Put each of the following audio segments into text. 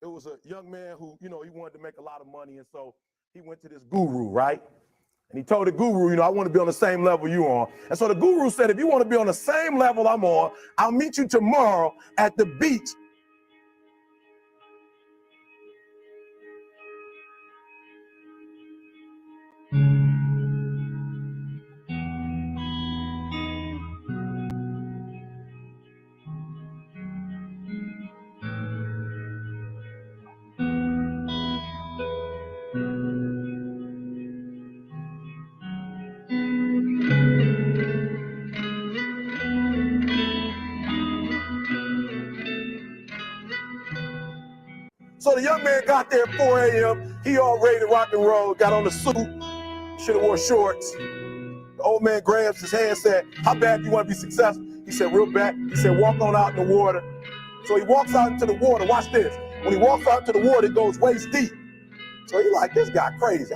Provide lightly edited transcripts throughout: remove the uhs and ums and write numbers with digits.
it was a young man who, he wanted to make a lot of money, and so he went to this guru, right? And he told the guru, I want to be on the same level you are. And so the guru said, if you want to be on the same level I'm on, I'll meet you tomorrow at the beach. So the young man got there at 4 a.m. He all ready to rock and roll, got on the suit, should have wore shorts. The old man grabs his hand and said, how bad do you want to be successful? He said, real bad. He said, walk on out in the water. So he walks out into the water. Watch this. When he walks out into the water, it goes waist deep. So he's like, this guy crazy.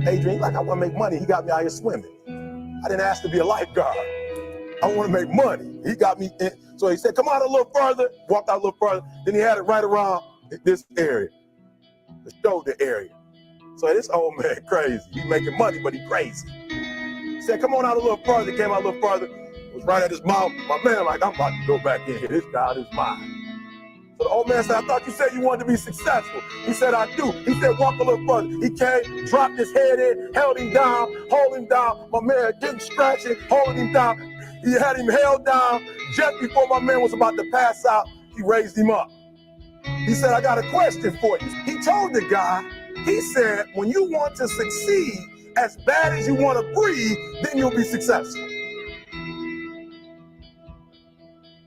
Adrian, like, I want to make money. He got me out here swimming. I didn't ask to be a lifeguard. I want to make money. He got me in. So he said, come out a little further, walked out a little further. Then he had it right around this area, the shoulder area. So this old man crazy. He making money, but he crazy. He said, come on out a little further. Came out a little further. It was right at his mouth. My man, like, I'm about to go back in here. This guy is mine. So the old man said, I thought you said you wanted to be successful. He said, I do. He said, walk a little further. He came, dropped his head in, held him down, hold him down. My man didn't scratch it, holding him down. He had him held down. Just before my man was about to pass out, he raised him up. He said, I got a question for you. He told the guy, he said, when you want to succeed as bad as you want to breathe, then you'll be successful.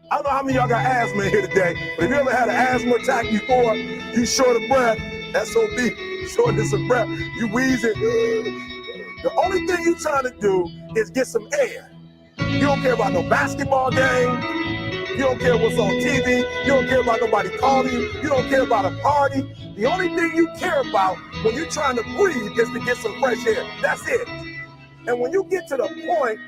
I don't know how many of y'all got asthma in here today, but if you ever had an asthma attack before, you short of breath, SOB, shortness of breath, you wheezing. The only thing you're trying to do is get some air. You don't care about no basketball game. You don't care what's on TV. You don't care about nobody calling you. You don't care about a party. The only thing you care about when you're trying to breathe is to get some fresh air. That's it. And when you get to the point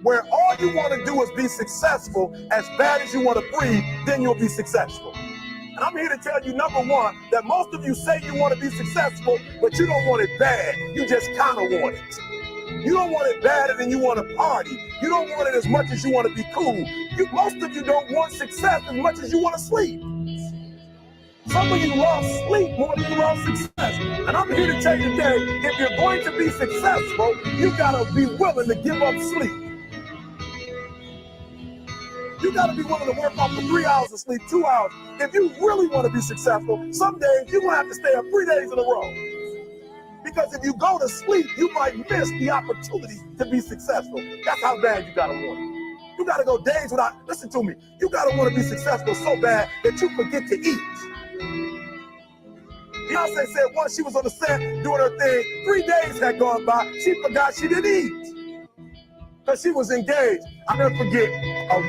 where all you want to do is be successful as bad as you want to breathe, then you'll be successful. And I'm here to tell you, number one, that most of you say you want to be successful, but you don't want it bad. You just kind of want it. You don't want it badder than you want to party. You don't want it as much as you want to be cool. Most of you don't want success as much as you want to sleep. Some of you love sleep more than you love success. And I'm here to tell you today, if you're going to be successful, you got to be willing to give up sleep. You got to be willing to work off for 3 hours of sleep, 2 hours. If you really want to be successful, some days you're going to have to stay up 3 days in a row. Because if you go to sleep, you might miss the opportunity to be successful. That's how bad you got to want it. You got to go days without, listen to me, you got to want to be successful so bad that you forget to eat. Beyonce said once she was on the set doing her thing, 3 days had gone by, she forgot she didn't eat. Because she was engaged. I'll never forget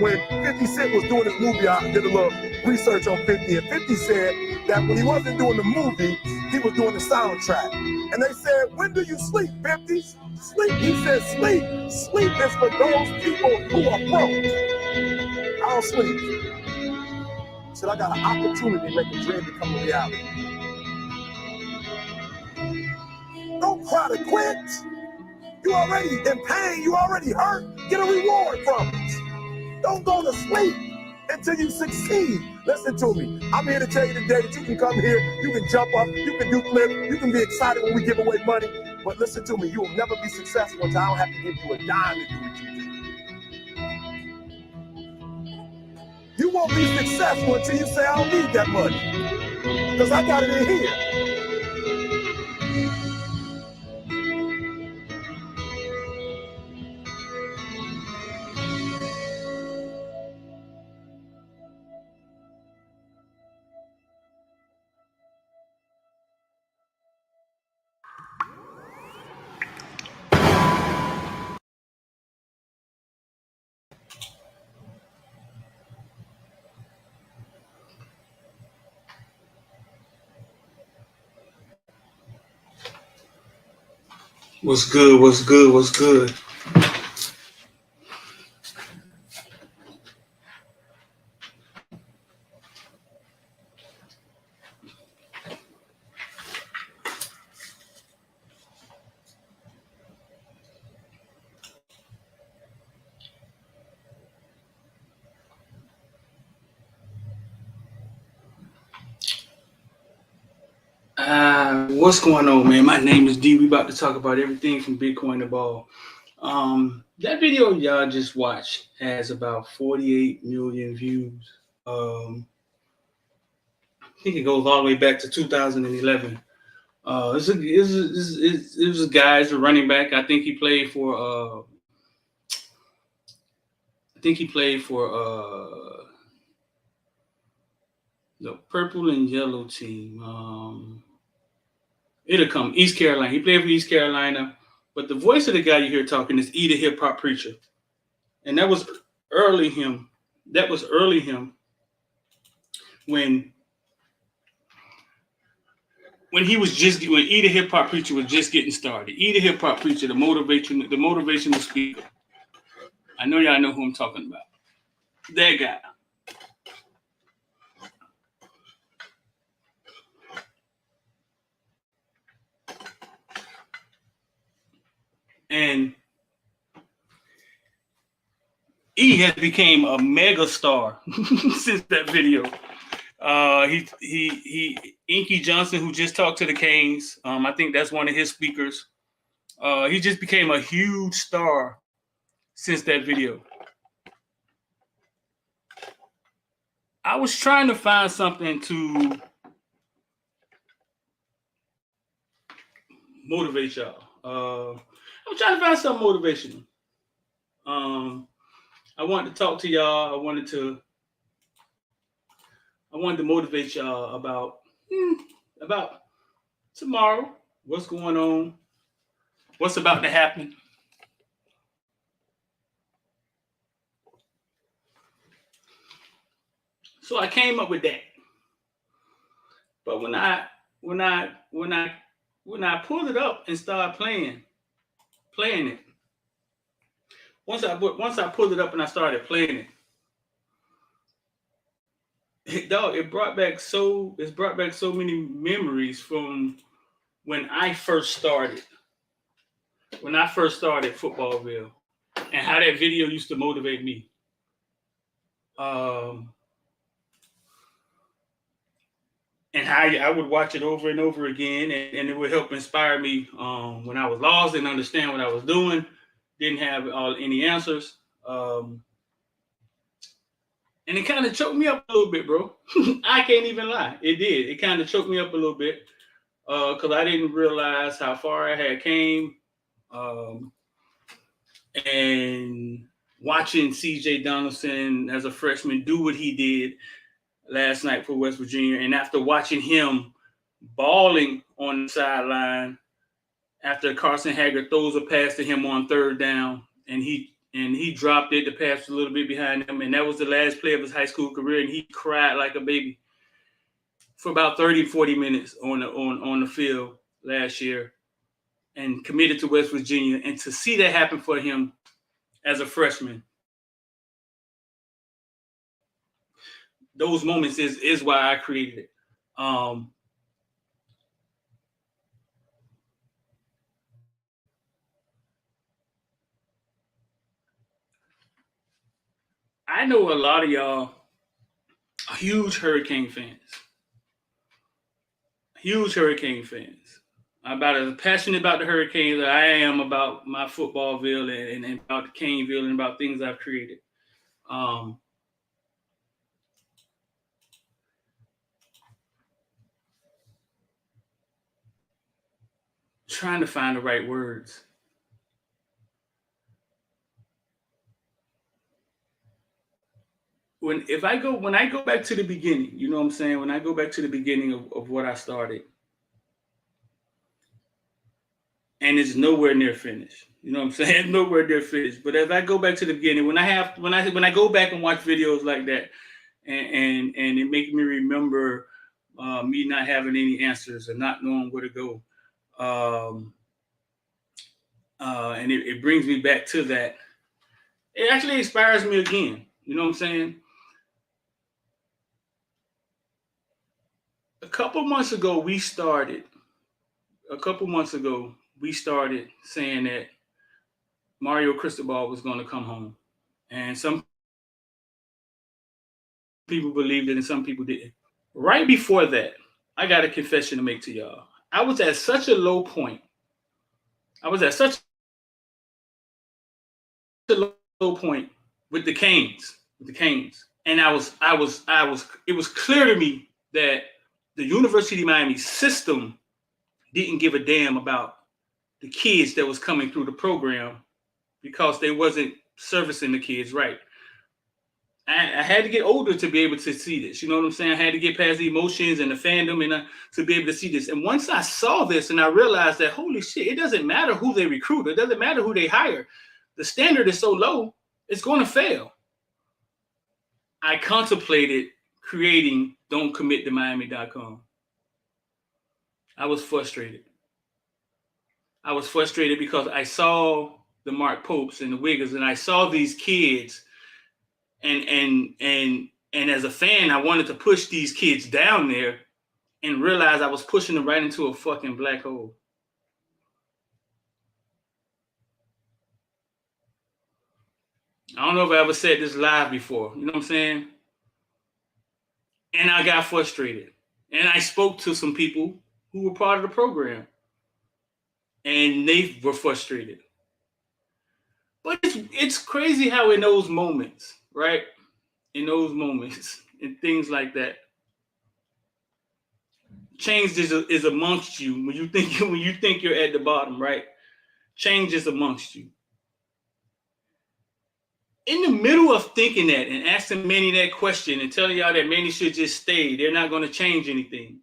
when 50 Cent was doing his movie. I did a little research on 50, and 50 said that when he wasn't doing the movie, he was doing the soundtrack. And they said, when do you sleep, 50? Sleep. He said, sleep. Sleep is for those people who are broke. I don't sleep. He said, I got an opportunity to make a dream become a reality. Don't try to quit. You already in pain. You already hurt. Get a reward from it. Don't go to sleep until you succeed. Listen to me. I'm here to tell you today that you can come here, you can jump up, you can do flips, you can be excited when we give away money. But listen to me, you will never be successful until I don't have to give you a dime to do what you do. You won't be successful until you say, I don't need that money. Because I got it in here. What's good? What's good? What's good? What's going on, man? My name is D. We about to talk about everything from Bitcoin to ball. That video y'all just watched has about 48 million views. I think it goes all the way back to 2011. It was a guy, it's a running back. I think he played for the purple and yellow team. It'll come East Carolina. He played for East Carolina, but the voice of the guy you hear talking is E, the hip hop preacher, and that was early him. That was early him when he was just when E, the hip hop preacher was just getting started. E, the hip hop preacher, the motivational speaker. I know y'all know who I'm talking about. That guy. And E has became a mega star since that video. Inky Johnson, who just talked to the Canes, I think that's one of his speakers. He just became a huge star since that video. I was trying to find something to motivate y'all. I'm trying to find something motivational. I wanted to talk to y'all. I wanted to motivate y'all about tomorrow. What's going on? What's about to happen? So I came up with that. But when I pulled it up and started playing it, once I pulled it up and I started playing it, dog, it brought back so many memories from when I first started Footballvillan, and how that video used to motivate me. And how I would watch it over and over again, and it would help inspire me when I was lost, didn't understand what I was doing, didn't have any answers. And it kind of choked me up a little bit, bro. I can't even lie. It did. It kind of choked me up a little bit because I didn't realize how far I had came. And watching C.J. Donaldson as a freshman do what he did last night for West Virginia, and after watching him balling on the sideline after Carson Haggard throws a pass to him on third down, and he dropped it, the pass was a little bit behind him, and that was the last play of his high school career, and he cried like a baby for about 30, 40 minutes on the field last year, and committed to West Virginia. And to see that happen for him as a freshman, those moments is why I created it. I know a lot of y'all are huge Hurricane fans. Huge Hurricane fans. I'm about as passionate about the Hurricanes that I am about my Footballvillan and about the Caneville and about things I've created. Trying to find the right words. When I go back to the beginning, you know what I'm saying? When I go back to the beginning of what I started, and it's nowhere near finished. You know what I'm saying? It's nowhere near finished. But as I go back to the beginning, when I go back and watch videos like that, and it makes me remember me not having any answers and not knowing where to go, and it brings me back to that. It actually inspires me again. You know what I'm saying? A couple months ago, we started saying that Mario Cristobal was going to come home, and some people believed it and some people didn't. Right before that, I got a confession to make to y'all. I was at such a low point. With the Canes. And it was clear to me that the University of Miami system didn't give a damn about the kids that was coming through the program because they wasn't servicing the kids right. I had to get older to be able to see this. You know what I'm saying? I had to get past the emotions and the fandom and to be able to see this. And once I saw this and I realized that, holy shit, it doesn't matter who they recruit. It doesn't matter who they hire. The standard is so low, it's going to fail. I contemplated creating dontcommittomiami.com. I was frustrated. Because I saw the Mark Popes and the Wiggers, and I saw these kids, and as a fan, I wanted to push these kids down there and realized I was pushing them right into a fucking black hole. I don't know if I ever said this live before. You know what I'm saying? And I got frustrated. And I spoke to some people who were part of the program. And they were frustrated. But it's crazy how in those moments, right? In those moments and things like that, change is amongst you when you think you're at the bottom, right? Change is amongst you. In the middle of thinking that and asking Manny that question and telling y'all that Manny should just stay, they're not going to change anything.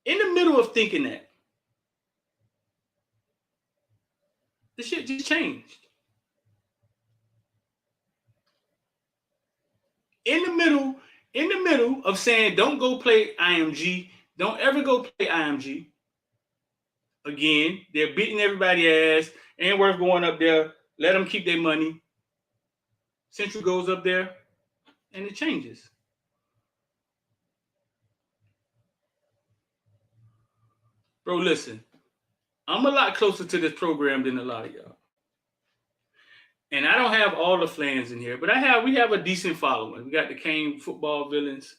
In the middle of thinking that, the shit just changed. In the middle of saying, don't go play IMG, don't ever go play IMG. Again, they're beating everybody's ass. Ain't worth going up there. Let them keep their money. Central goes up there, and it changes. Bro, listen. I'm a lot closer to this program than a lot of y'all. And I don't have all the fans in here, but we have a decent following. We got the Kane Footballvillans.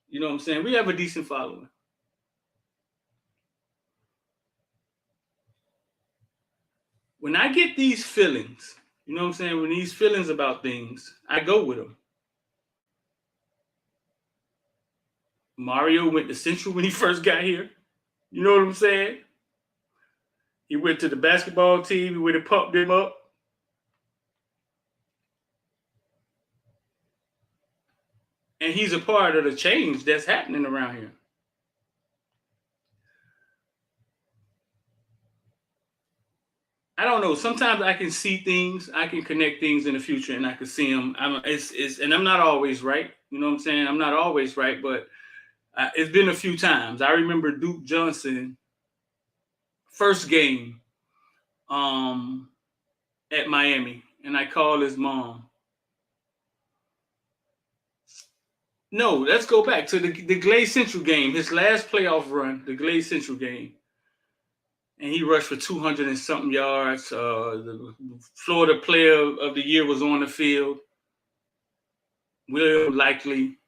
You know what I'm saying? We have a decent following. When I get these feelings, you know what I'm saying? When these feelings about things, I go with them. Mario went to Central when he first got here. You know what I'm saying? He went to the basketball team. He went and pumped them up. And he's a part of the change that's happening around here. I don't know. Sometimes I can see things, I can connect things in the future, and I can see them. And I'm not always right. You know what I'm saying? I'm not always right, but it's been a few times. I remember Duke Johnson, first game at Miami, and I called his mom. No, let's go back to the Glade Central game, his last playoff run, the Glade Central game. and he rushed for 200 and something yards. The Florida Player of the Year was on the field. Will likely,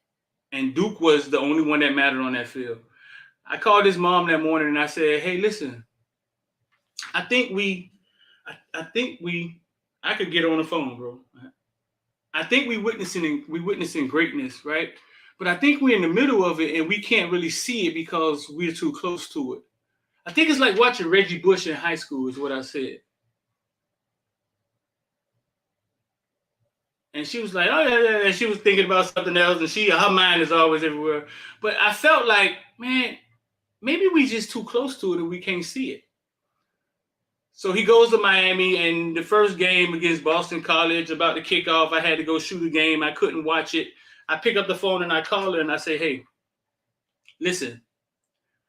and Duke was the only one that mattered on that field. I called his mom that morning and I said, "Hey, listen, I think I could get on the phone, bro. I think we witnessing greatness, right? But I think we're in the middle of it and we can't really see it because we're too close to it. I think it's like watching Reggie Bush in high school," is what I said. And she was like, "Oh yeah." And she was thinking about something else, and her mind is always everywhere. But I felt like, man, maybe we just too close to it and we can't see it. So he goes to Miami, and the first game against Boston College, about to kick off, I had to go shoot a game. I couldn't watch it. I pick up the phone and I call her and I say, "Hey, listen,"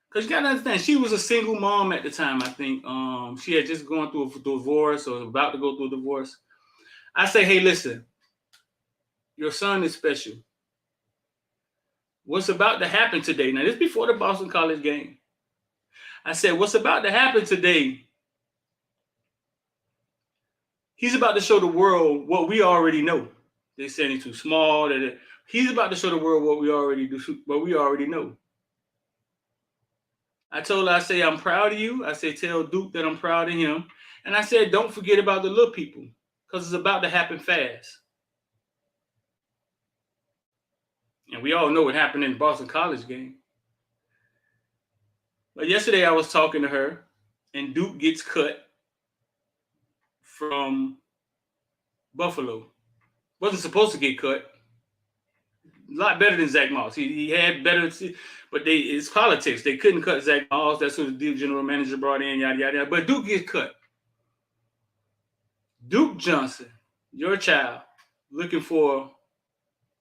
because you gotta understand, she was a single mom at the time. I think she had just gone through a divorce or about to go through a divorce. I say, "Hey, listen, your son is special. What's about to happen today?" Now, this is before the Boston College game. I said, "What's about to happen today? He's about to show the world what we already know. They said he's too small. He's about to show the world what we already know." I told her, I say, "I'm proud of you." I say, "Tell Duke that I'm proud of him." And I said, "Don't forget about the little people because it's about to happen fast." And we all know what happened in the Boston College game. But yesterday I was talking to her, and Duke gets cut from Buffalo. Wasn't supposed to get cut. A lot better than Zach Moss. He had better, but it's politics. They couldn't cut Zach Moss. That's who the general manager brought in, yada, yada, yada. But Duke gets cut. Duke Johnson, your child,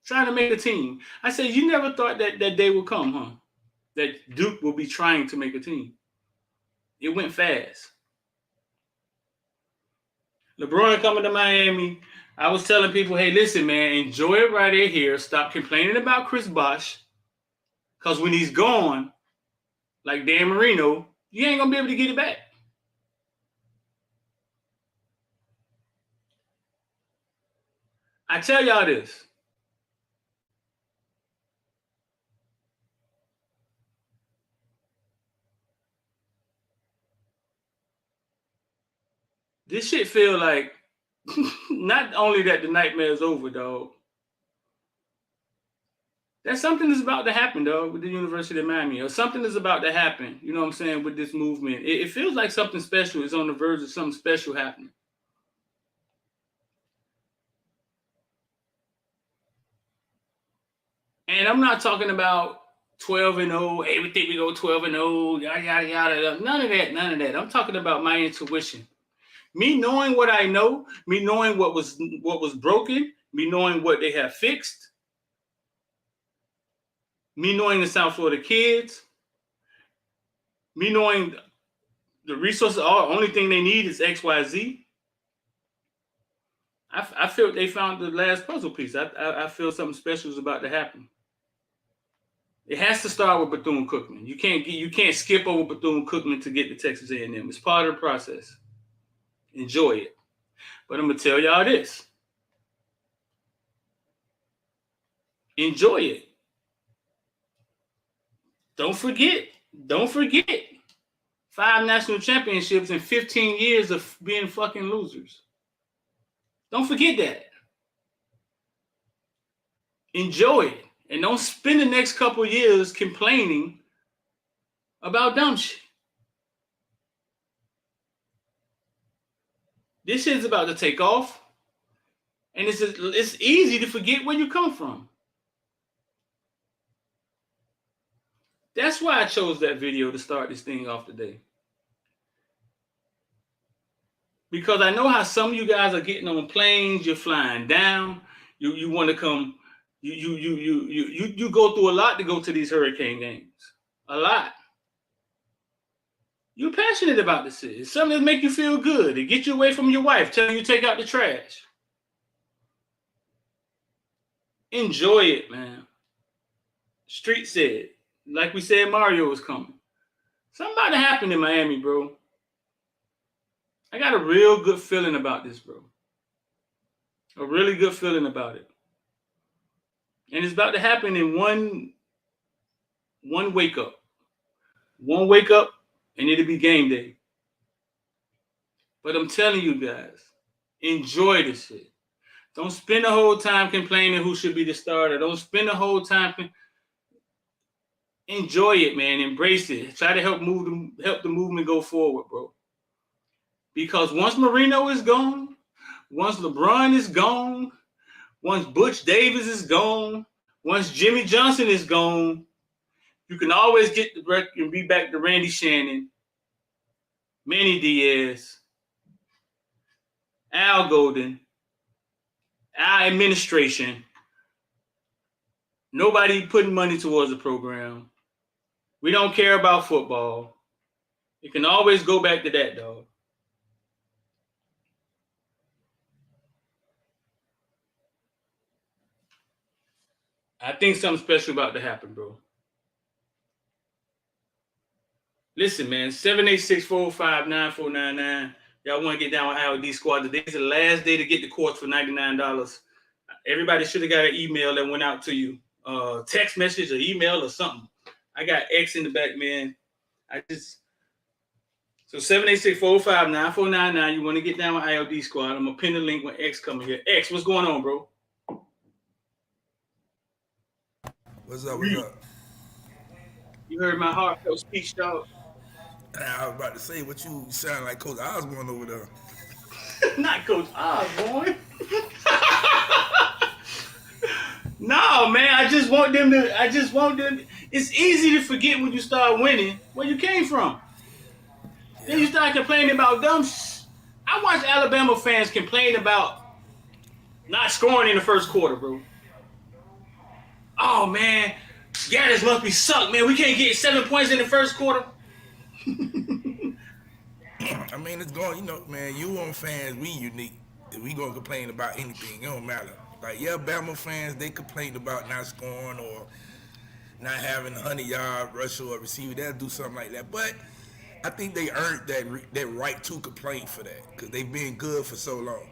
trying to make a team. I said, you never thought that day would come, huh? That Duke will be trying to make a team. It went fast. LeBron coming to Miami. I was telling people, hey, listen, man, enjoy it right here. Stop complaining about Chris Bosh. Because when he's gone, like Dan Marino, you ain't going to be able to get it back. I tell y'all this. This shit feel like not only that the nightmare is over, dog. That something is about to happen, dog, with the University of Miami, or something is about to happen. You know what I'm saying, with this movement. It feels like something special is on the verge of something special happening. And I'm not talking about 12-0. Hey, we think we go 12-0. Yada yada yada. None of that. I'm talking about my intuition. Me knowing what I know, me knowing what was broken, me knowing what they have fixed, me knowing the South Florida kids, me knowing the resources, only thing they need is XYZ. I feel they found the last puzzle piece. I feel something special is about to happen. It has to start with Bethune-Cookman. You can't skip over Bethune-Cookman to get to Texas A&M. It's part of the process. Enjoy it. But I'm gonna tell y'all this. Enjoy it. Don't forget. 5 national championships and 15 years of being fucking losers. Don't forget that. Enjoy it. And don't spend the next couple years complaining about dumb shit. This shit's about to take off. And it's easy to forget where you come from. That's why I chose that video to start this thing off today. Because I know how some of you guys are getting on planes, you're flying down, you want to come, you go through a lot to go to these hurricane games. A lot. You're passionate about this shit. It's something that make you feel good. It get you away from your wife, telling you to take out the trash. Enjoy it, man. Street said, like we said, Mario was coming. Something about to happen in Miami, bro. I got a real good feeling about this, bro. A really good feeling about it. And it's about to happen in one wake up. One wake up and it'll be game day. But I'm telling you guys, enjoy this shit. Don't spend the whole time complaining who should be the starter. Don't spend the whole time. Enjoy it, man. Embrace it. Try to help the movement go forward, bro. Because once Marino is gone, once LeBron is gone, once Butch Davis is gone, once Jimmy Johnson is gone, you can always get the record and be back to Randy Shannon, Manny Diaz, Al Golden, our administration. Nobody putting money towards the program. We don't care about football. You can always go back to that, dog. I think something special about to happen, bro. Listen, man, 786-405-9499. Y'all want to get down with IOD Squad. Today's the last day to get the course for $99. Everybody should have got an email that went out to you. Text message or email or something. I got X in the back, man. So 786-405-9499. You want to get down with IOD Squad. I'm going to pin the link when X coming here. X, what's going on, bro? What's up? What's up? You heard my heartfelt speech, dog. I was about to say, what you sound like Coach Osborne over there. Not Coach Osborne. No, man. I just want them. It's easy to forget when you start winning where you came from. Yeah. Then you start complaining about dumb shit. I watch Alabama fans complain about not scoring in the first quarter, bro. Oh, man. Gaddis must be sucked, man. We can't get 7 points in the first quarter. I mean, it's going, man, you on fans, we unique. We going to complain about anything. It don't matter. Like, yeah, Bama fans, they complain about not scoring or not having a 100-yard rush or a receiver. They'll do something like that. But I think they earned that right to complain for that because they've been good for so long.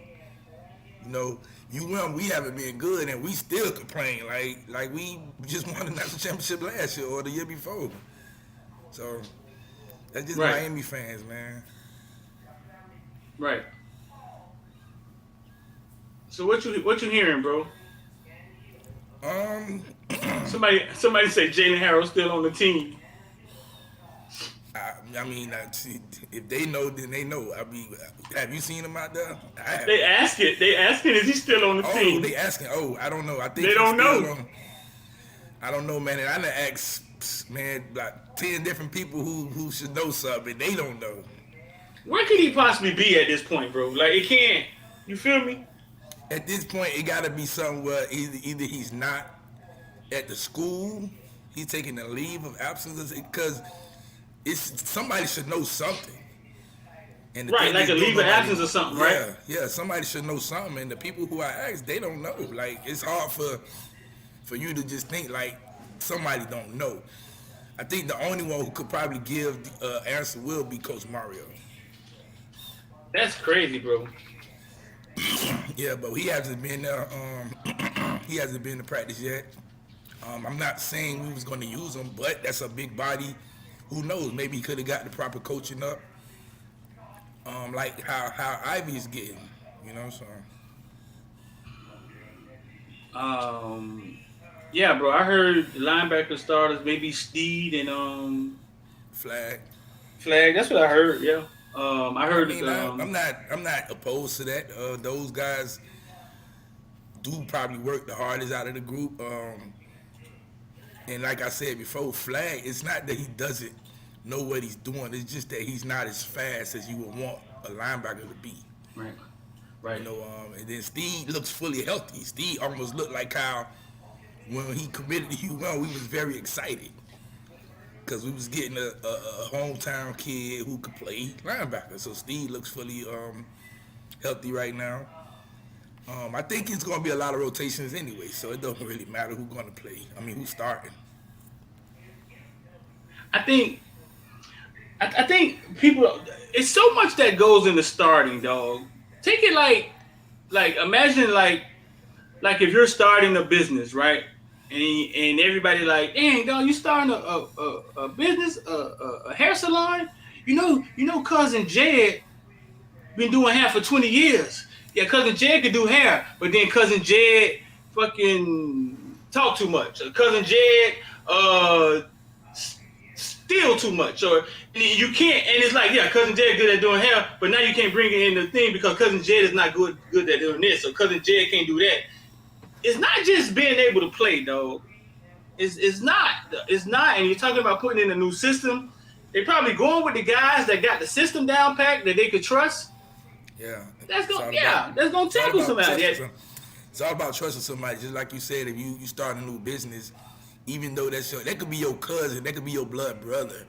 We haven't been good, and we still complain. Like we just won the national championship last year or the year before. So that's just right. Miami fans, man. Right. So what you hearing, bro? Somebody say Jalen Harrell's still on the team. I mean, if they know, then they know. I mean, have you seen him out there? They asking, is he still on the team? Oh, they asking. Oh, I don't know. I think they don't know. I don't know, man. And I done asked, man, like 10 different people who should know something. They don't know. Where could he possibly be at this point, bro? Like, it can't. You feel me? At this point, it got to be something where either he's not at the school, he's taking a leave of absence, because somebody should know something. And right, like a leave of absence or something, right? Yeah, somebody should know something. And the people who I asked, they don't know. Like, it's hard for you to just think like somebody don't know. I think the only one who could probably give the answer will be Coach Mario. That's crazy, bro. Yeah, but he hasn't been there. He hasn't been to practice yet. I'm not saying we was going to use him, but that's a big body. Who knows? Maybe he could have got the proper coaching up, like how Ivy's getting, So. Yeah, bro. I heard the linebacker starters maybe Steed and Flag. That's what I heard. Yeah. I heard. I'm not opposed to that. Those guys do probably work the hardest out of the group. And like I said before, Flag, it's not that he doesn't know what he's doing. It's just that he's not as fast as you would want a linebacker to be. Right. And then Steve looks fully healthy. Steve almost looked like how when he committed to UL, we was very excited because we was getting a hometown kid who could play linebacker. So Steve looks fully healthy right now. I think it's going to be a lot of rotations anyway, so it doesn't really matter who's going to play. I mean, who's starting. I think I think people. It's so much that goes into starting, dog. Take it like imagine like if you're starting a business, right? And everybody like, dang, dog, you starting a business, a hair salon. Cousin Jed been doing hair for 20 years. Yeah, cousin Jed could do hair, but then cousin Jed fucking talk too much. Or cousin Jed steal too much, or you can't. And it's like, yeah, cousin Jed good at doing hair, but now you can't bring it in the thing because cousin Jed is not good at doing this, so cousin Jed can't do that. It's not just being able to play, though. It's not. It's not. And you're talking about putting in a new system. They probably going with the guys that got the system down packed that they could trust. Yeah. That's gonna tackle somebody. It's all about trusting somebody. Just like you said, if you start a new business, even though that could be your cousin, that could be your blood brother,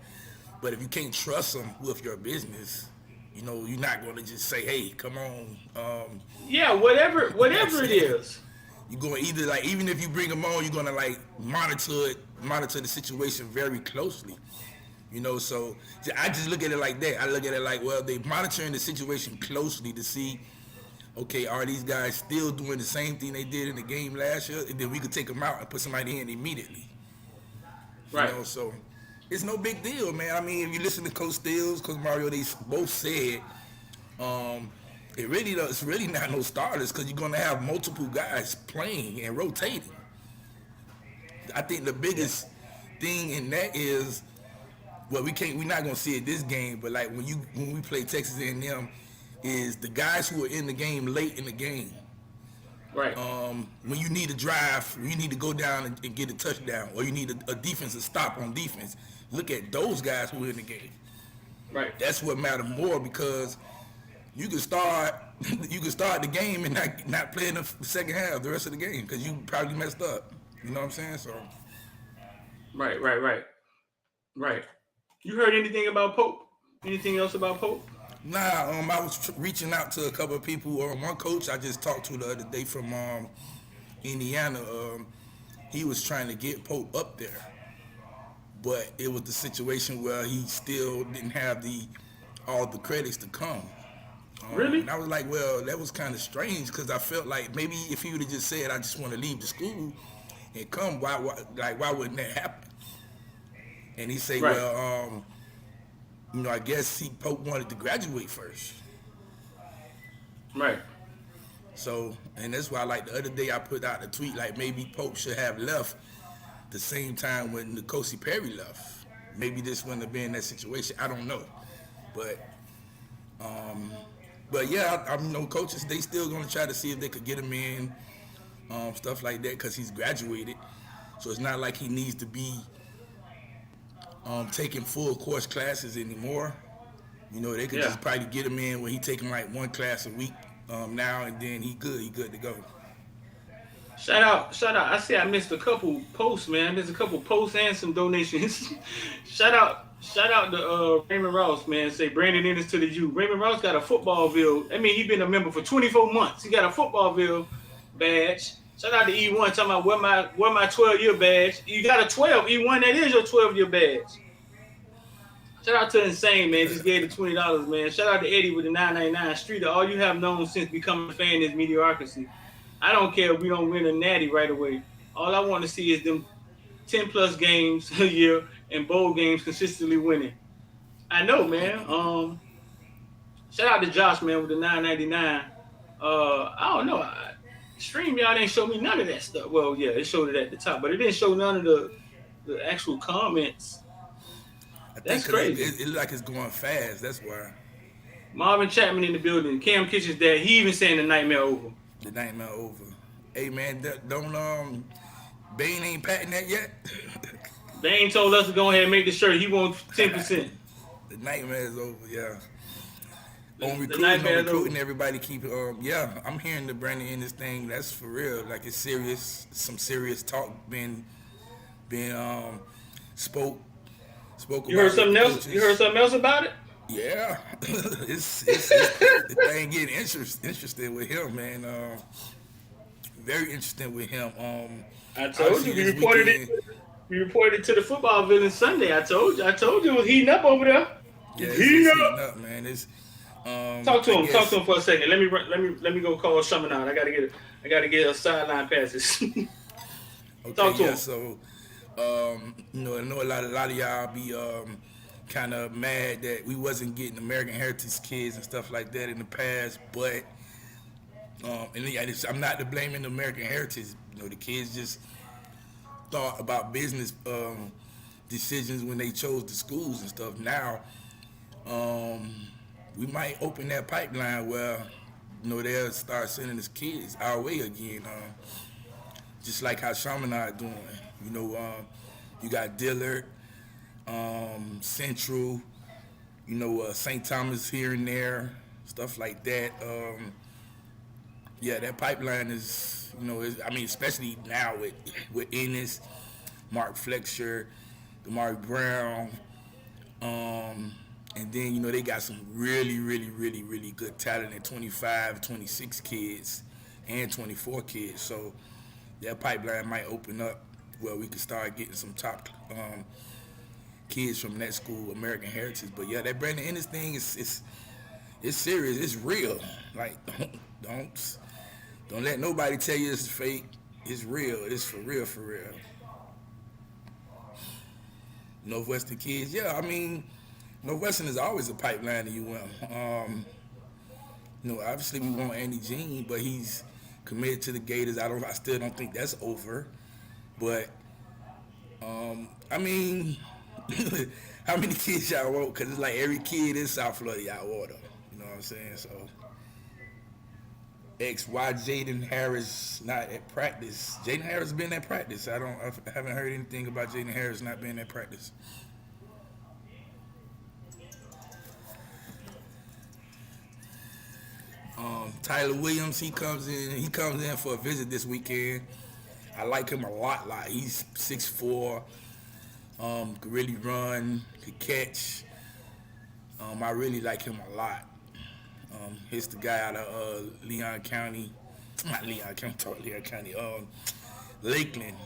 but if you can't trust them with your business, you're not going to just say, "Hey, come on." Whatever it is. You're going either like, even if you bring them on, you're going to like monitor the situation very closely. So I just look at it like that. I look at it like, well, they're monitoring the situation closely to see, okay, are these guys still doing the same thing they did in the game last year? And then we could take them out and put somebody in immediately. Right. So it's no big deal, man. I mean, if you listen to Coach Stills, Coach Mario, they both said it's really not no starters because you're going to have multiple guys playing and rotating. I think the biggest thing in that is, well, we're not gonna see it this game, but like when we play Texas A&M, is the guys who are in the game late in the game. Right. When you need a drive, you need to go down and get a touchdown, or you need a defensive stop on defense. Look at those guys who are in the game. Right. That's what matters more, because you can start the game and not play in the second half, the rest of the game, because you probably messed up. You know what I'm saying? So. Right. You heard anything about Pope? Anything else about Pope? Nah, I was reaching out to a couple of people. One coach I just talked to the other day from Indiana. He was trying to get Pope up there, but it was the situation where he still didn't have all the credits to come. Really? And I was like, well, that was kind of strange, because I felt like maybe if he would have just said, I just want to leave the school and come, why wouldn't that happen? And he said, right. Well, I guess Pope wanted to graduate first. Right. So, and that's why, like, the other day I put out a tweet, like, maybe Pope should have left the same time when N'Kosi Perry left. Maybe this wouldn't have been that situation. I don't know. But yeah, I know coaches, they still going to try to see if they could get him in, stuff like that, because he's graduated. So it's not like he needs to be taking full course classes anymore. They could just probably get him in where he taking like one class a week now, and then he good to go. Shout out. I see I missed a couple posts, man. I missed a couple posts and some donations. Shout out to Raymond Ross, man. Say Brandon Ennis to the U. Raymond Ross got a Footballville. I mean, he been a member for 24 months. He got a Footballville badge. Shout out to E1 talking about where my 12-year badge. You got a 12, E1, that is your 12-year badge. Shout out to Insane, man. Just gave the $20, man. Shout out to Eddie with the $9.99 Streeter. All you have known since becoming a fan is mediocrity. I don't care if we don't win a natty right away. All I want to see is them 10-plus games a year and bowl games consistently winning. I know, man. Shout out to Josh, man, with the $9.99. I don't know. StreamYard ain't show me none of that stuff. Well, yeah, it showed it at the top, but it didn't show none of the actual comments. That's crazy. It looks like it's going fast. That's why. Marvin Chapman in the building. Cam Kitchen's dad. He even saying the nightmare over. The nightmare over. Hey, man, don't Bane ain't patting that yet. Bane told us to go ahead and make the shirt. He wants 10%. The nightmare is over. Yeah. On recruiting, everybody keep I'm hearing the Brandon Ennis thing. That's for real. Like, it's serious. Some serious talk been spoke you heard something else? Coaches. You heard something else about it? Yeah. it's the thing getting interesting with him, man. Very interesting with him. I told you, we reported it to the Footballvillan Sunday. I told you it was heating up over there. Yeah, it's Heat heating up. up, man. It's Talk to I him. Talk to guess him for a second. Let me go call Summer out. I gotta get a sideline passes. okay, Talk to yeah. him. So I know a lot of y'all be kind of mad that we wasn't getting American Heritage kids and stuff like that in the past, but I'm not to blaming the American Heritage. The kids just thought about business decisions when they chose the schools and stuff. Now, we might open that pipeline where they'll start sending us kids our way again. Just like how Chaminade doing. You got Dillard, Central, St. Thomas here and there, stuff like that. Yeah, that pipeline is, especially now with Ennis, Mark Flexer, Damari Brown, and then they got some really, really, really, really good talent at 25, 26 kids, and 24 kids. So that pipeline might open up where we can start getting some top kids from that school, American Heritage. But yeah, that Brandon Ennis thing is it's serious. It's real. Like don't let nobody tell you it's fake. It's real. It's for real, for real. Northwestern kids, yeah. Northwestern is always a pipeline to obviously we want Andy Jean, but he's committed to the Gators. I still don't think that's over. But I mean, how many kids y'all want? Because it's like every kid in South Florida y'all want them. You know what I'm saying? So, why Jaden Harris not at practice? Jaden Harris been at practice. I haven't heard anything about Jaden Harris not being at practice. Tyler Williams, he comes in for a visit this weekend. I like him a lot. He's 6'4", could really run, could catch. I really like him a lot. He's the guy out of Leon County. Not Leon County, talk Leon County. Lakeland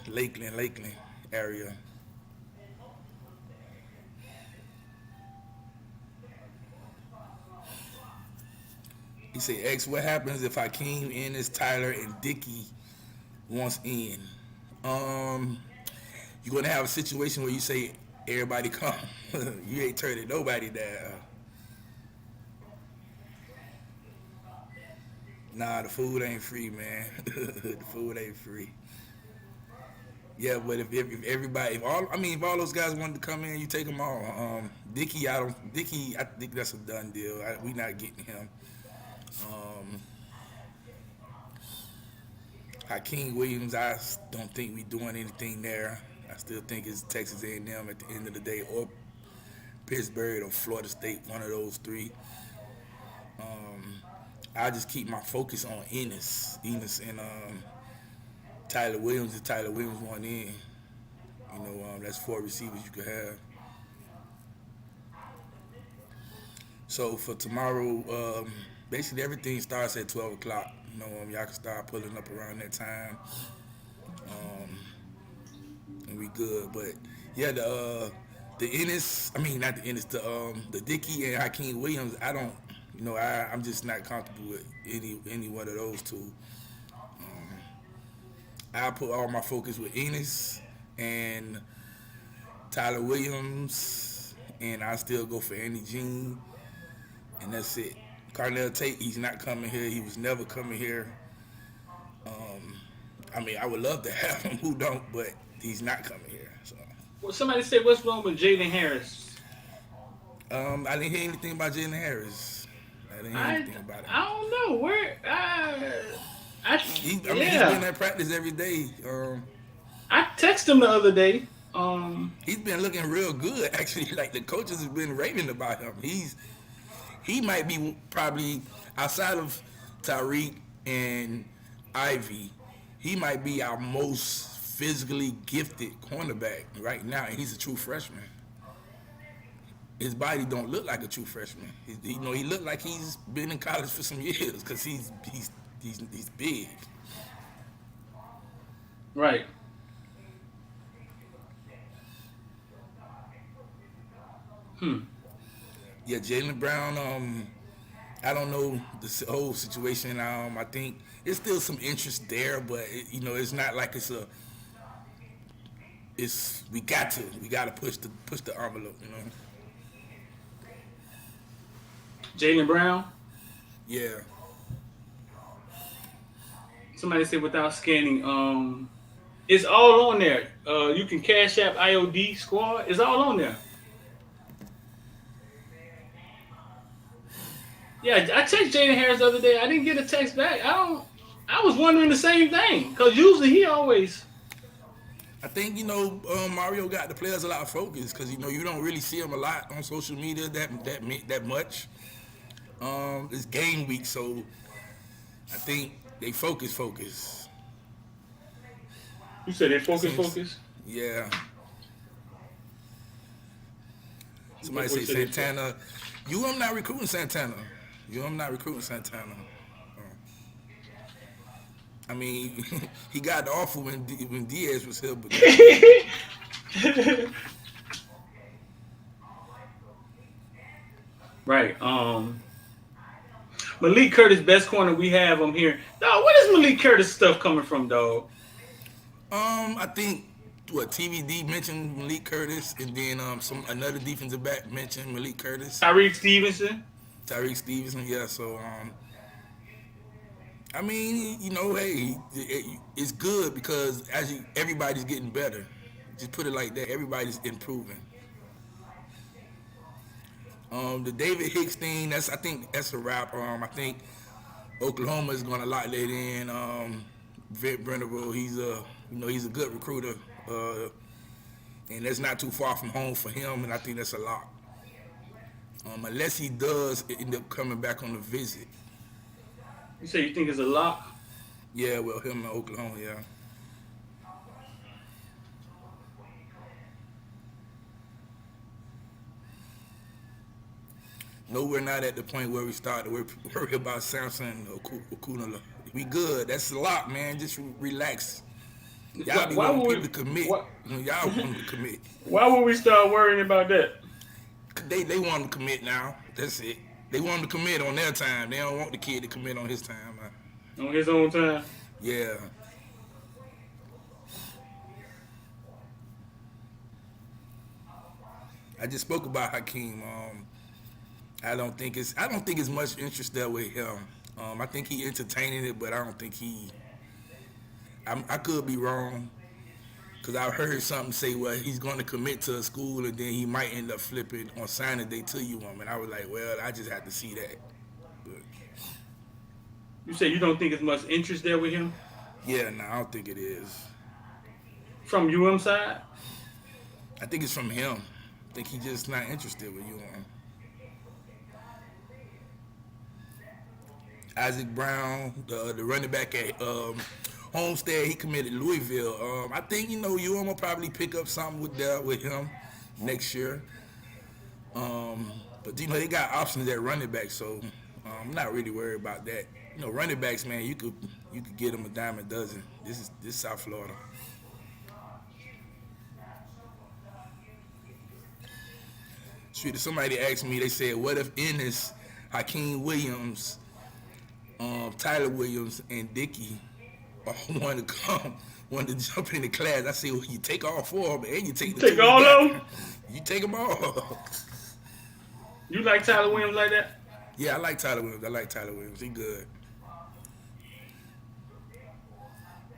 area. He said, X, what happens if Hakeem, Ennis, Tyler, and Dickey wants in? You're going to have a situation where you say, everybody come. You ain't turning nobody down. Nah, the food ain't free, man. The food ain't free. Yeah, but if everybody, if all those guys wanted to come in, you take them all. Dickey, I think that's a done deal. We not getting him. Hakeem Williams, I don't think we doing anything there. I still think it's Texas A&M at the end of the day, or Pittsburgh or Florida State, one of those three. I just keep my focus on Ennis and Tyler Williams. If Tyler Williams want in, that's 4 receivers you could have. So for tomorrow, basically everything starts at 12 o'clock. Y'all can start pulling up around that time, and we good. But yeah, the Ennis, not the Ennis, the Dickey and Hakeem Williams, I'm just not comfortable with any one of those two. I put all my focus with Ennis and Tyler Williams, and I still go for Andy Jean, and that's it. Carnell Tate, he's not coming here. He was never coming here. I would love to have him. Who don't? But he's not coming here. So. Well, somebody said, what's wrong with Jaden Harris? I didn't hear anything about Jaden Harris. I didn't hear anything about him. I don't know where. He's been at practice every day. I texted him the other day. He's been looking real good, actually. Like, the coaches have been raving about him. He might be probably, outside of Tyreek and Ivy, he might be our most physically gifted cornerback right now, and he's a true freshman. His body don't look like a true freshman. He look like he's been in college for some years because he's big. Right. Yeah, Jalen Brown. I don't know the whole situation. I think it's still some interest there, but it's not like we got to push the envelope. Jalen Brown. Yeah. Somebody said without scanning. It's all on there. You can cash app IOD Squad. It's all on there. Yeah, I texted Jaden Harris the other day. I didn't get a text back. I was wondering the same thing because usually he always. I think Mario got the players a lot of focus because you don't really see him a lot on social media that much. It's game week, so I think they focus. You said they focus. Yeah. Somebody say Santana. I'm not recruiting Santana. I mean, he got the offer when Diaz was here, but right. Malik Curtis, best corner we have him here. Dog, where does Malik Curtis stuff coming from, dog? I think TVD mentioned Malik Curtis, and then another defensive back mentioned Malik Curtis. Tyreek Stevenson, yeah. So I mean, hey, it's good because everybody's getting better. Just put it like that. Everybody's improving. The David Hicks thing, I think that's a wrap. I think Oklahoma is going to lock that in. Vic Brennerville, he's a good recruiter, and that's not too far from home for him, and I think that's a lock. Unless he does end up coming back on the visit. You say you think it's a lock? Yeah, well, him in Oklahoma, yeah. No, we're not at the point where we start to worry about Samson or Kunala. We good. That's a lot, man. Just relax. Y'all be wanting people to commit. Y'all want them to commit. Why would we start worrying about that? They want them to commit now. That's it. They want them to commit on their time. They don't want the kid to commit on his time. On his own time? Yeah. I just spoke about Hakeem. I don't think it's much interest there with him. I think he entertaining it, but I don't think I could be wrong, because I've heard something say, well, he's going to commit to a school and then he might end up flipping on signing day to you, and I was like, well, I just have to see that. But you say you don't think it's much interest there with him? Yeah, no, I don't think it is. From UM side? I think it's from him. I think he's just not interested with UM. Isaac Brown, the running back at Homestead, he committed Louisville. I think UM will probably pick up something with him next year. But they got options at running back, so I'm not really worried about that. Running backs, man, you could get them a dime a dozen. This is South Florida. Shoot, somebody asked me, they said, what if Ennis, Hakeem Williams, Tyler Williams, and Dickey want to jump in the class? I said, well, you take all four of them, and you take all of them. You take them all. You like Tyler Williams like that? Yeah, I like Tyler Williams. He good.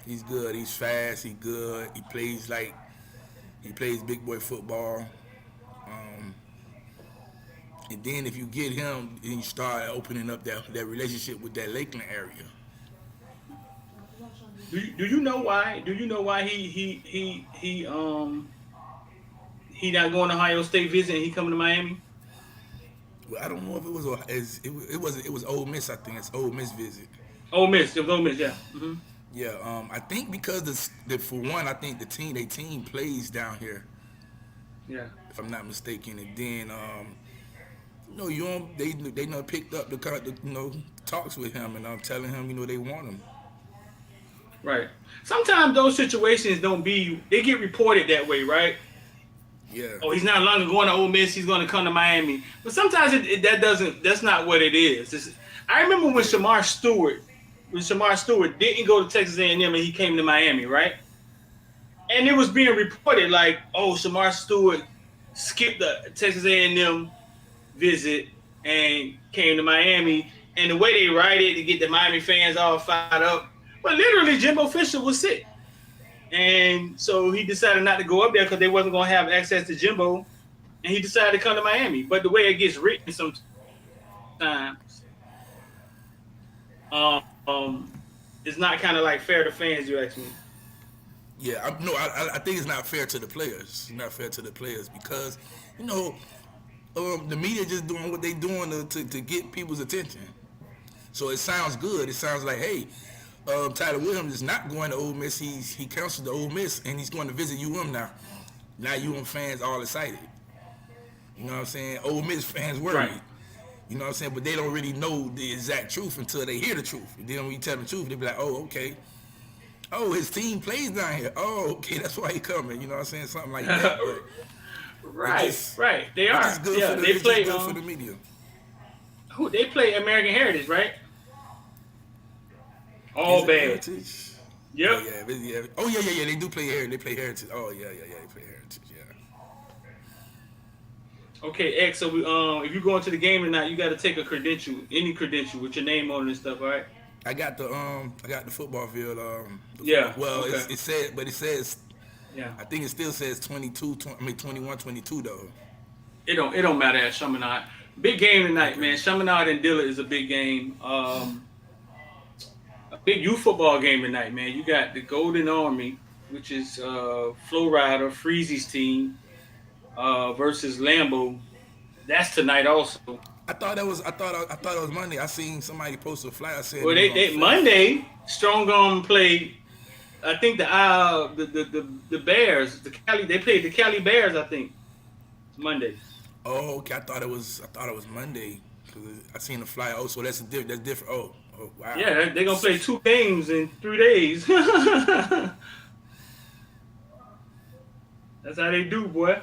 He's good. He's fast. He good. He plays big boy football. And then if you get him, then you start opening up that relationship with that Lakeland area. Do you know why? Do you know why he not going to Ohio State visit and he coming to Miami? Well, I don't know if it was Ole Miss. I think it's Ole Miss visit. Ole Miss, it was Ole Miss, yeah. Mm-hmm. Yeah, I think because for one, I think their team plays down here. Yeah. If I'm not mistaken, and then they picked up the talks with him, and I'm telling him they want him. Right. Sometimes those situations they get reported that way, right? Yeah. Oh, he's not longer going to Ole Miss. He's going to come to Miami. But sometimes that's not what it is. I remember when Shamar Stewart didn't go to Texas A&M and he came to Miami, right? And it was being reported like, oh, Shamar Stewart skipped the Texas A&M visit and came to Miami. And the way they write it to get the Miami fans all fired up, but literally Jimbo Fisher was sick. And so he decided not to go up there because they wasn't going to have access to Jimbo. And he decided to come to Miami. But the way it gets written sometimes, it's not kind of like fair to fans, you ask me. Yeah, I think it's not fair to the players. It's not fair to the players because, the media just doing what they doing to get people's attention. So it sounds good. It sounds like, hey, Tyler Williams is not going to Ole Miss. He canceled the Ole Miss and he's going to visit UM now. Now UM fans all excited. You know what I'm saying? Ole Miss fans worried. Right. You know what I'm saying? But they don't really know the exact truth until they hear the truth. And then when you tell the truth, they be like, oh, okay. Oh, his team plays down here. Oh, okay, that's why he coming. You know what I'm saying? Something like that. Right. They are. They play for the media. Who they play American Heritage, right? All bad. Heritage? Yep. Oh yeah. They do play Heritage. They play Heritage. Oh yeah. They play Heritage. Yeah. Okay, X. So if you go into the game tonight, you got to take a credential, any credential with your name on it and stuff. All right. I got the Footballvillan. Yeah. Well, okay. it says. Yeah. I think it still says 21, 22 though. It don't matter at Chaminade. Big game tonight, man. Chaminade and Dillard is a big game. A big youth football game tonight, man. You got the Golden Army, which is Flo Rida, Freezy's team, versus Lambeau. That's tonight also. I thought it was Monday. I seen somebody post a flyer saying. Well, they Monday Strong Arm played. I think the Bears, they played the Cali Bears. I think Monday. Oh, okay. I thought it was Monday because I seen the flyer. Oh, so that's different. Oh, wow. Yeah, they're gonna play 2 games in 3 days. That's how they do, boy.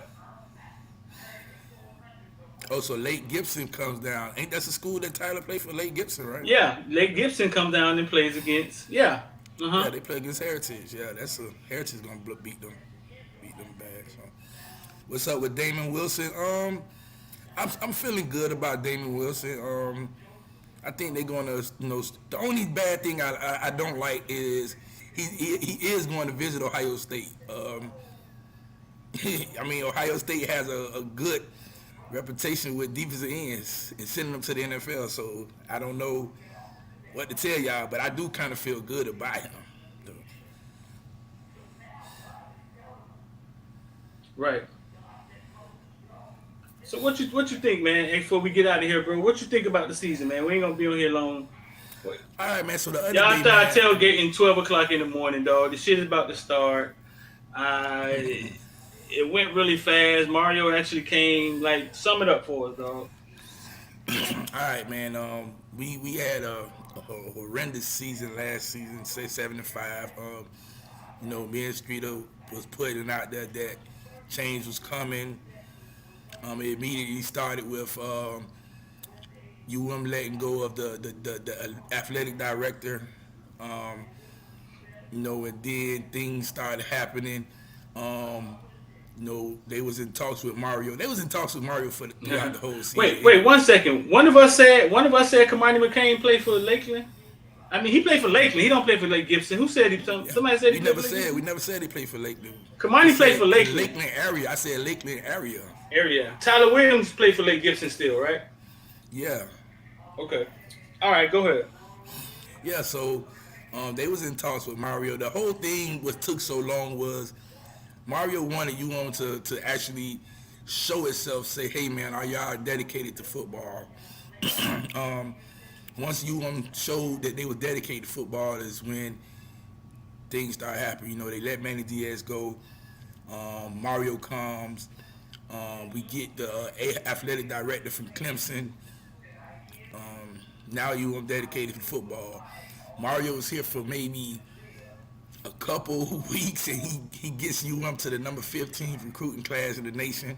Oh, so Lake Gibson comes down. Ain't that the school that Tyler played for? Lake Gibson, right? Yeah, Lake Gibson comes down and plays against. Yeah. Yeah, they play against Heritage. Yeah, Heritage gonna beat them bad. So, what's up with Damon Wilson? I'm feeling good about Damon Wilson. I think they're gonna, the only bad thing I don't like is he is going to visit Ohio State. I mean, Ohio State has a good reputation with defensive ends and sending them to the NFL. So I don't know what to tell y'all, but I do kind of feel good about him. Right. So what you think, man? And before we get out of here, bro, what you think about the season, man? We ain't gonna be on here long. All right, man. So the other y'all day, start tailgating 12 o'clock in the morning, dog. The shit is about to start. It went really fast. Mario actually came. Like, sum it up for us, dog. All right, man. We had a horrendous season last season, say 7-5. Me and Streeter was putting out there that change was coming. It immediately started with UM letting go of the athletic director. And then things started happening. They was in talks with Mario. They was in talks with Mario throughout the whole season. Wait 1 second. One of us said Kamani McCain played for Lakeland. I mean, he played for Lakeland. He don't play for Lake Gibson. Who said he? Somebody said he played for Lakeland. We never said he played for Lakeland. Kamani played for Lakeland. Lakeland area. I said Lakeland area. Tyler Williams played for Lake Gibson still, right? Yeah. Okay. All right, go ahead. Yeah, so they was in talks with Mario. The whole thing took so long was Mario wanted UM to actually show itself, say, hey, man, are y'all dedicated to football? Once UM showed that they were dedicated to football is when things started happening. They let Manny Diaz go. Mario comes. We get the athletic director from Clemson. Now UM dedicated to football. Mario was here for maybe a couple weeks, and he gets you up to the number 15 recruiting class in the nation.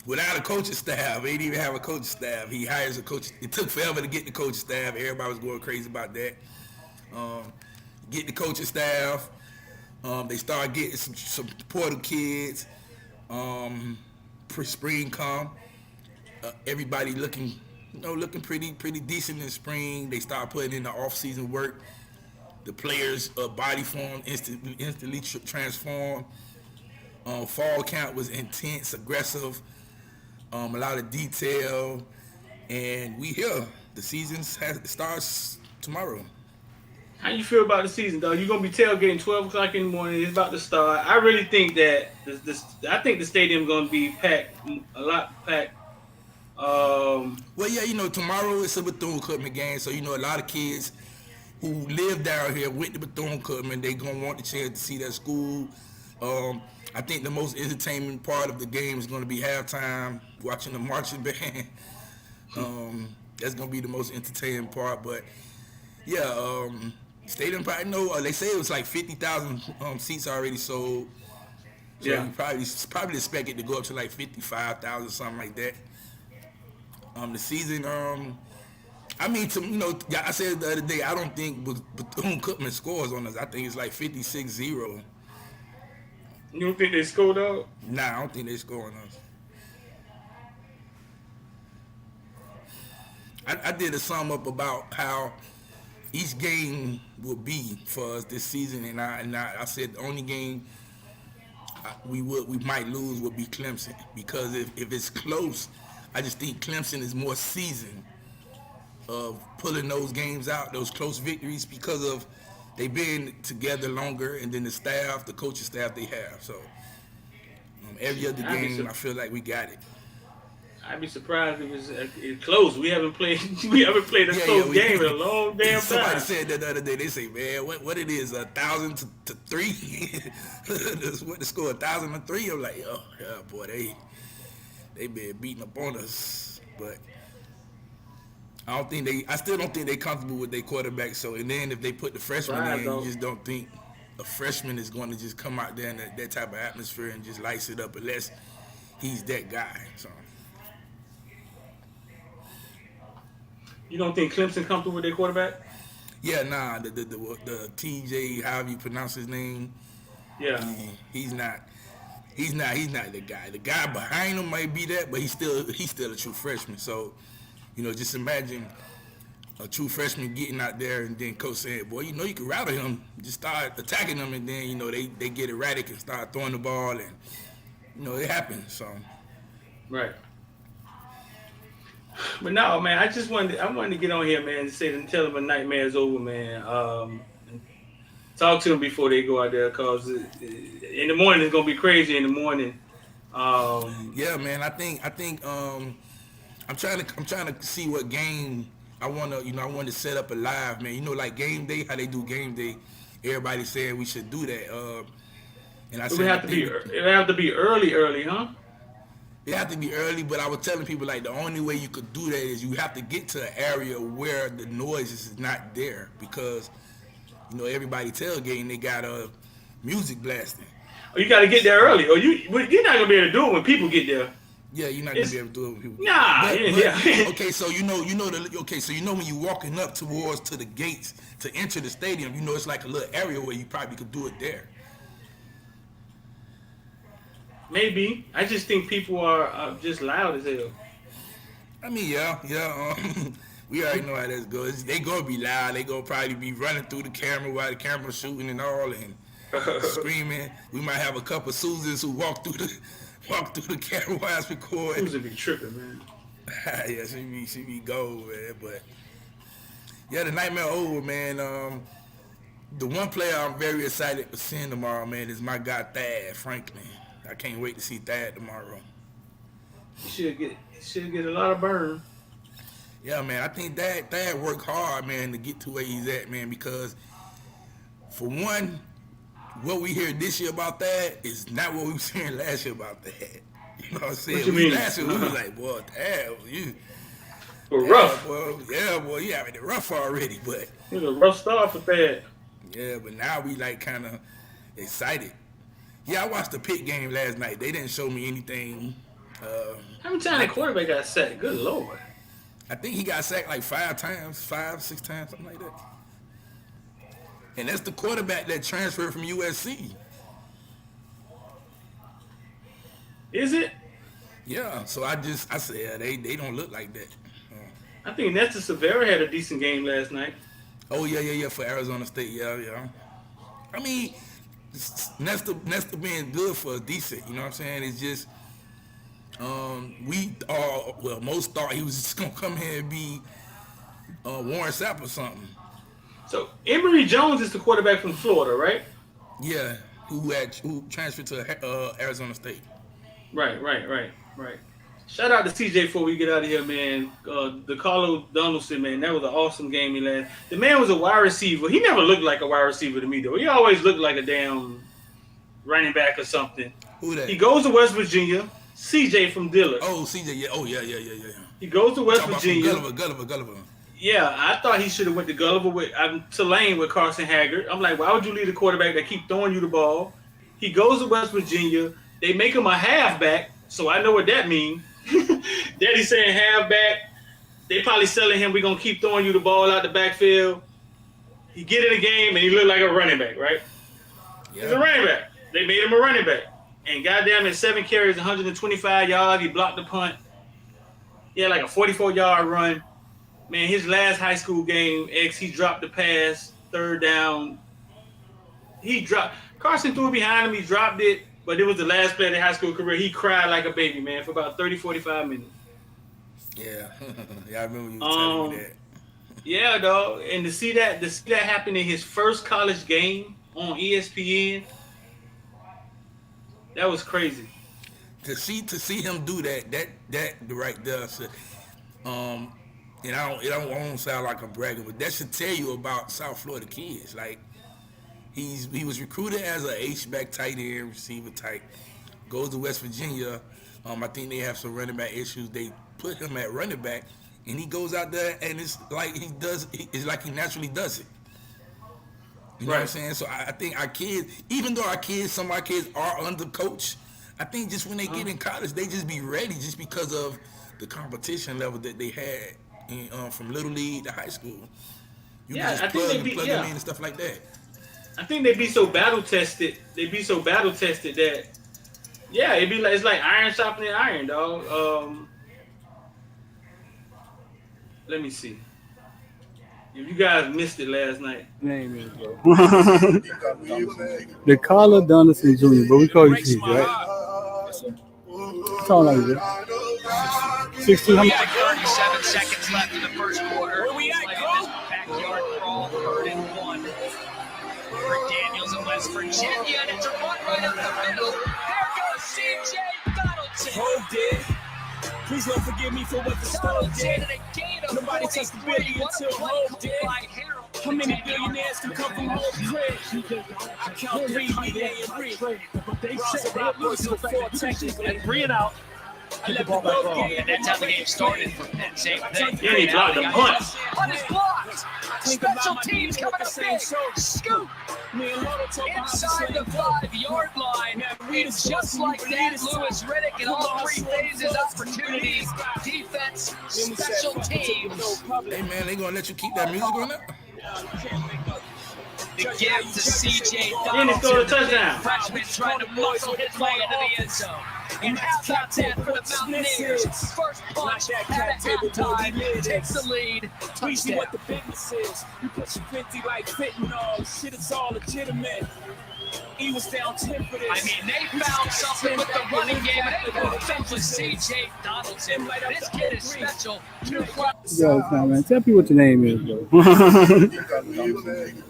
Without a coaching staff, they didn't even have a coaching staff. He hires a coach. It took forever to get the coaching staff. Everybody was going crazy about that. Get the coaching staff. They started getting some portal kids. Spring come, everybody looking pretty decent in spring. They start putting in the off-season work. The players' body form instantly transformed. Fall camp was intense, aggressive, a lot of detail, and we here. The season starts tomorrow. How you feel about the season, though? You're gonna be tailgating 12 o'clock in the morning. It's about to start. I really think that the stadium gonna be packed, a lot packed. Well, yeah, tomorrow it's a Bethune-Cookman game, so a lot of kids who live down here went to Bethune-Cookman. They gonna want the chance to see that school. I think the most entertainment part of the game is gonna be halftime, watching the marching band. That's gonna be the most entertaining part, but yeah. Stadium probably they say it was like 50,000 seats already sold. So you probably expect it to go up to like 55,000, something like that. The season, I said the other day, I don't think Bethune-Cookman scores on us. I think it's like 56-0. You don't think they scored out? Nah, I don't think they score on us. I did a sum up about how each game will be for us this season, and I said the only game we might lose would be Clemson, because if it's close, I just think Clemson is more seasoned of pulling those games out, those close victories, because of they've been together longer, and then the coaching staff they have. So every other game, I feel like we got it. I'd be surprised if it's close. We haven't played a close game in a long damn time. Somebody said that the other day. They say, man, what it is, 1,000 to 3? What the score, 1,000 to 3? I'm like, oh yeah, boy, they been beating up on us. But I still don't think they comfortable with their quarterback. So, and then if they put the freshman in, you just don't think a freshman is going to just come out there in that type of atmosphere and just lights it up, unless he's that guy. So. You don't think Clemson comfortable with their quarterback? Yeah, nah. The TJ, however you pronounce his name. Yeah. He's not the guy. The guy behind him might be that, but he's still a true freshman. So, just imagine a true freshman getting out there, and then coach saying, boy, you can rattle him. Just start attacking him, and then, they get erratic and start throwing the ball, and, it happens. So. Right. But no, man, I wanted to get on here, man, and tell them a nightmare's over, man. Talk to them before they go out there, cause in the morning it's gonna be crazy. In the morning. Yeah, man. I think I'm trying to see what game I want to set up a live, man. Like game day, how they do game day. Everybody saying we should do that. And I said it have to be early, huh? It have to be early, but I was telling people, like, the only way you could do that is you have to get to an area where the noise is not there, because, everybody tailgating, they got music blasting. Oh, you got to get there early, or you're not gonna be able to do it when people get there. Yeah, you're not gonna be able to do it when people. Nah, Okay, so when you're walking up to the gates to enter the stadium, it's like a little area where you probably could do it there. Maybe. I just think people are just loud as hell. I mean, yeah. We already know how that goes. They gonna be loud. They gonna probably be running through the camera while the camera's shooting and all, and screaming. We might have a couple of Susans who walk through the camera while it's recording. Susan be tripping, man. Yeah, she be gold, man. But yeah, the nightmare over, man. The one player I'm very excited for seeing tomorrow, man, is my guy Thad Franklin. I can't wait to see Thad tomorrow. He should get a lot of burn. Yeah, man. I think Thad worked hard, man, to get to where he's at, man, because for one, what we hear this year about Thad is not what we were hearing last year about Thad. You know what I'm saying? What you mean? Last year we was like, boy, Thad, you rough. Boy, you having it rough already, but it was a rough start for Thad. Yeah, but now we like kind of excited. Yeah, I watched the Pitt game last night. They didn't show me anything. How many times the quarterback got sacked? Good Lord. I think he got sacked like 5 times, 6 times, something like that. And that's the quarterback that transferred from USC. Is it? Yeah, so I said they don't look like that. I think Nestor Severa had a decent game last night. Oh yeah, for Arizona State, yeah. I mean, Nestor being good for a decent, you know what I'm saying? It's just most thought he was just gonna come here and be Warren Sapp or something. So Emory Jones is the quarterback from Florida, right? Yeah, who transferred to Arizona State. Right. Shout out to CJ before we get out of here, man. DeCarlo Donaldson, man, that was an awesome game he led. The man was a wide receiver. He never looked like a wide receiver to me, though. He always looked like a damn running back or something. Who that? He goes to West Virginia. CJ from Dillard. Oh, CJ, yeah. Oh, yeah. He goes to West Virginia. Gulliver. Yeah, I thought he should have went to Gulliver with Tulane with Carson Haggard. I'm like, why would you leave the quarterback that keep throwing you the ball? He goes to West Virginia. They make him a halfback, so I know what that means. Daddy saying halfback. They probably selling him, we're going to keep throwing you the ball out the backfield. He get in the game, and he look like a running back, right? Yeah. He's a running back. They made him a running back. And goddamn, in 7 carries, 125 yards, he blocked the punt. He had like a 44-yard run. Man, his last high school game, he dropped the pass, 3rd down. Carson threw it behind him, he dropped it, but it was the last play of their high school career. He cried like a baby, man, for about 30, 45 minutes. Yeah, I remember you telling me that. Yeah, dog. And to see that happen in his first college game on ESPN, that was crazy. To see him do that right there. And I don't sound like I'm bragging, but that should tell you about South Florida kids. Like he was recruited as an H-back tight end receiver type. Goes to West Virginia. I think they have some running back issues. They put him at running back, and he goes out there, and it's like he naturally does it. You know what I'm saying? So I think our kids, even though some of our kids are under coach, I think just when they get in college, they just be ready just because of the competition level that they had from Little League to high school. You can just plug them in and stuff like that. I think they'd be so battle tested. That, yeah, it's like iron sharpening iron, dog. Let me see. If you guys missed it last night. Name is, bro. DeCarlo Donaldson Jr., but we call you CJ, right? Sound like it. 16. We got 37 seconds left in the first quarter. Where we at, backyard crawl, 3rd and 1. For Daniels in West Virginia, and it's a run right up the middle. There goes CJ Donaldson. Hold it. Please don't forgive me for what the stone did. Nobody takes the billion until Hope did. How many billionaires can come from Hope crib? I count 3 day and breathe. They said I was so 4 technically. And 3 and out. I left the ball game. And that's how the game started for Penn. Same thing. Yeah, he blocked the punt. Punt is blocked. Special teams coming up big. Scoop. Inside the 5-yard line. And just like that, Lewis Riddick in all 3 phases, opportunities, defense, special teams. Hey, man, they going to let you keep that music on there? The gift to CJ Then he scored a touchdown. Freshman trying to muscle his way into the end zone. And half that for the Mountaineers. First punch at halftime takes the lead. Touchdown. What the business is. You put your 50 like fentanyl. Shit is all legitimate. He was down 10 for this. I mean, they found something with the running game, and they put it with CJ Donaldson. This kid is special. Yo, man, tell people what your name is, bro.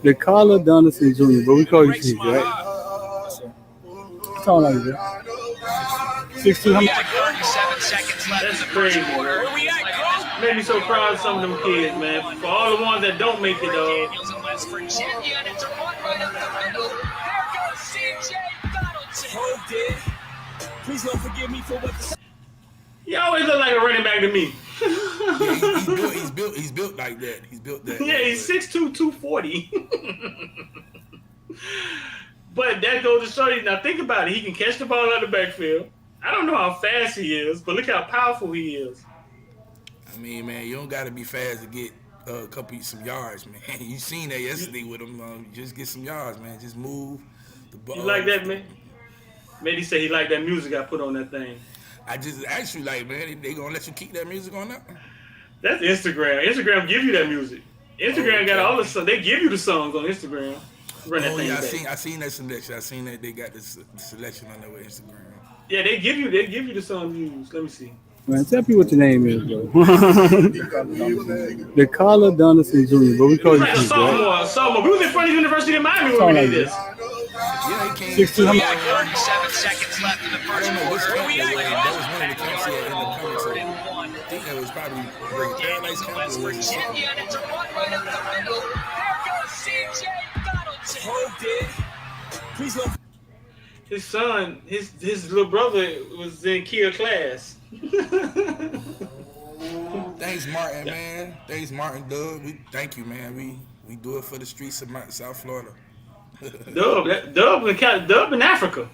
DeCarlo Donaldson Jr., but we call you CJ, right? Sound like it. 16. We got 37 seconds left. That's crazy. Where we at, go? Made me so proud of some of them kids, man. For all the ones that don't make it, dog. Daniels in West Virginia, and it's a run right up the middle. There goes CJ Donaldson. Hold it. Please don't forgive me for what the He always look like a running back to me. Yeah, he's built like that. He's built that. Yeah, he's 6'2", 240. But that goes to show you. Now think about it. He can catch the ball out of the backfield. I don't know how fast he is, but look how powerful he is. I mean, man, you don't got to be fast to get some yards, man. You seen that yesterday with him. Just get some yards, man. Just move the ball. You like that, man? Maybe say he like that music I put on that thing. I just actually like, man, they gonna let you keep that music on there? That's Instagram. Instagram give you that music. Instagram got all the songs. They give you the songs on Instagram. Run that thing I seen that selection. I seen that they got the selection on there with Instagram. Yeah, they give you the song views. Let me see. Man, tell me what your name is, bro. The Carla Donaldson Jr., bro. We call you like a sophomore. We was in front of University of Miami when we did this. Yeah, he came. 16. We got 37 seconds left in the first quarter. That was one of the camps he had in the comments. I think that was probably Paradise Camp. West Virginia, and it's a run right up the middle. There goes C.J. Donaldson. Hold it. Please don't. His son, his little brother was in Kia class. Thanks, Martin, man. Thanks, Martin, Doug. Thank you, man. We do it for the streets of South Florida. Dub in Africa.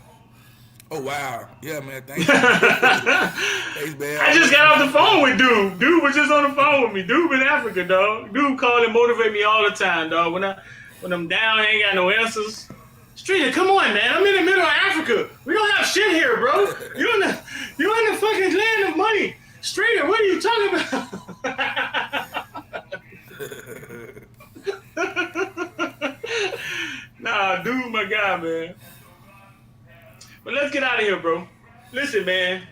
Oh wow, yeah, man. Thanks. Thanks, man. I just got off the phone with Dude. Dude was just on the phone with me. Dude in Africa, dog. Dude called and motivate me all the time, dog. When I'm down, I ain't got no answers. Streeter, come on, man. I'm in the middle of Africa. We don't have shit here, bro. You're in the fucking land of money. Streeter, what are you talking about? Nah, Dude, my guy, man. But let's get out of here, bro. Listen, man.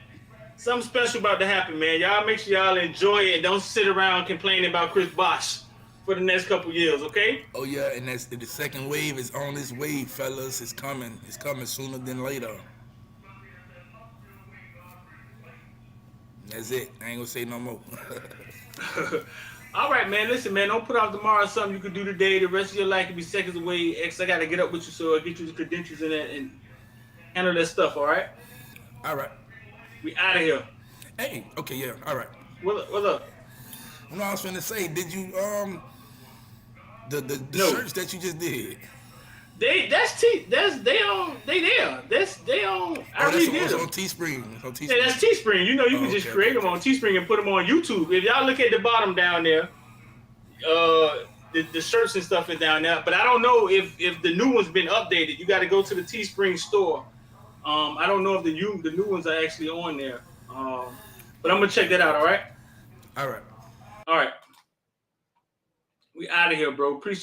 Something special about to happen, man. Y'all make sure y'all enjoy it and don't sit around complaining about Chris Bosh for the next couple years, okay? Oh yeah, and that's the second wave is on its way, fellas. It's coming. It's coming sooner than later. That's it. I ain't gonna say no more. All right, man. Listen, man. Don't put off tomorrow something you could do today. The rest of your life could be seconds away. X, I gotta get up with you so I get you the credentials in that and handle that stuff. All right. All right. We out of here. Hey. Okay. Yeah. All right. What's up? You know what I was finna say? Did you the No. search that you just did? They there. I redid It's them. on Teespring. Yeah, that's Teespring. You know, you can just create them on Teespring and put them on YouTube. If y'all look at the bottom down there, the shirts and stuff is down there. But I don't know if the new one's been updated. You got to go to the Teespring store. I don't know if the new ones are actually on there. But I'm gonna check that out. All right. All right. All right. We out of here, bro. Appreciate.